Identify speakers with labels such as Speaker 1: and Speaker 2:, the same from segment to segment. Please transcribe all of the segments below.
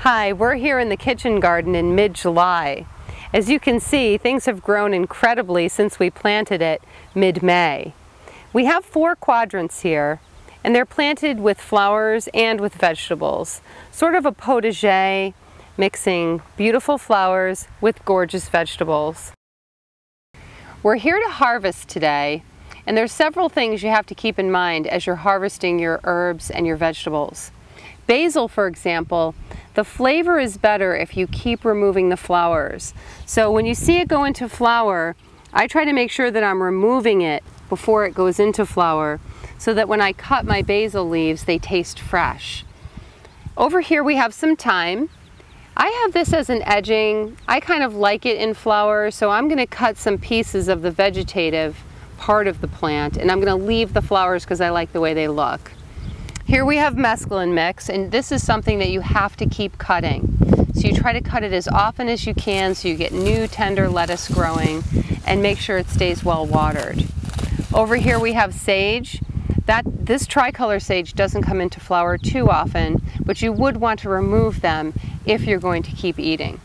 Speaker 1: Hi, we're here in the kitchen garden in mid-July. As you can see, things have grown incredibly since we planted it mid-May. We have 4 quadrants here, and they're planted with flowers and with vegetables. Sort of a potager, mixing beautiful flowers with gorgeous vegetables. We're here to harvest today, and there's several things you have to keep in mind as you're harvesting your herbs and your vegetables. Basil, for example, the flavor is better if you keep removing the flowers. So when you see it go into flower, I try to make sure that I'm removing it before it goes into flower so that when I cut my basil leaves, they taste fresh. Over here we have some thyme. I have this as an edging. I kind of like it in flower, so I'm going to cut some pieces of the vegetative part of the plant, and I'm going to leave the flowers because I like the way they look. Here we have mesclun mix, and this is something that you have to keep cutting. So you try to cut it as often as you can so you get new tender lettuce growing, and make sure it stays well watered. Over here we have sage. This tricolor sage doesn't come into flower too often, but you would want to remove them if you're going to keep eating.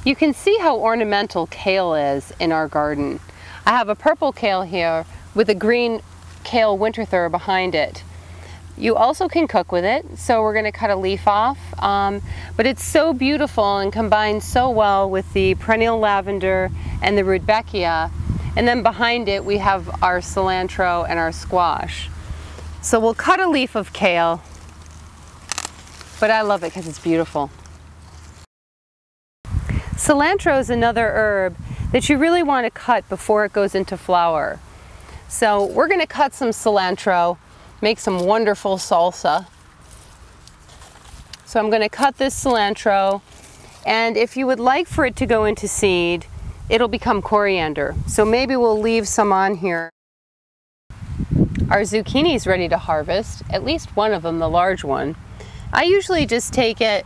Speaker 1: You can see how ornamental kale is in our garden. I have a purple kale here with a green kale winterthur behind it. You also can cook with it, so we're going to cut a leaf off, but it's so beautiful and combines so well with the perennial lavender and the rudbeckia, and then behind it we have our cilantro and our squash. So we'll cut a leaf of kale, but I love it because it's beautiful. Cilantro is another herb that you really want to cut before it goes into flower. So we're going to cut some cilantro, make some wonderful salsa. So I'm going to cut this cilantro, and if you would like for it to go into seed, it'll become coriander. So maybe we'll leave some on here. Our zucchini is ready to harvest, at least one of them, the large one. I usually just take it,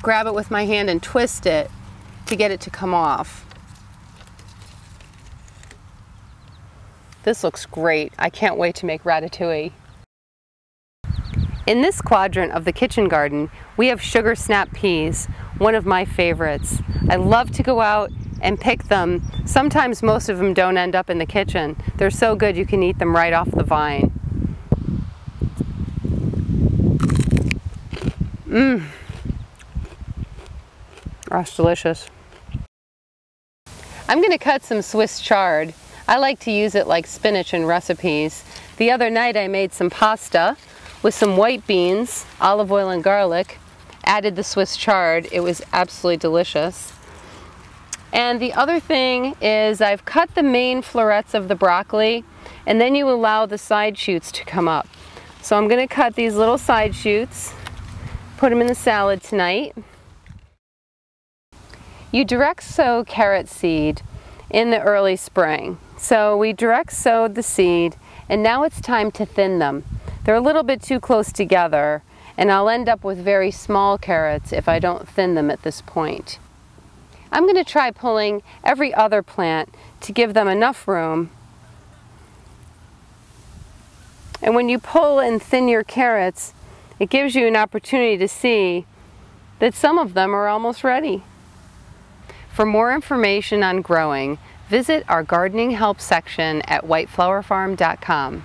Speaker 1: grab it with my hand and twist it to get it to come off. This looks great. I can't wait to make ratatouille. In this quadrant of the kitchen garden, we have sugar snap peas, one of my favorites. I love to go out and pick them. Sometimes most of them don't end up in the kitchen. They're so good you can eat them right off the vine. That's delicious. I'm going to cut some Swiss chard. I like to use it like spinach in recipes. The other night I made some pasta with some white beans, olive oil and garlic, added the Swiss chard. It was absolutely delicious. And the other thing is I've cut the main florets of the broccoli, and then you allow the side shoots to come up. So I'm going to cut these little side shoots, put them in the salad tonight. You direct sow carrot seed in the early spring. So we direct sowed the seed, and now it's time to thin them. They're a little bit too close together, and I'll end up with very small carrots if I don't thin them at this point. I'm going to try pulling every other plant to give them enough room. And when you pull and thin your carrots, it gives you an opportunity to see that some of them are almost ready. For more information on growing, visit our gardening help section at whiteflowerfarm.com.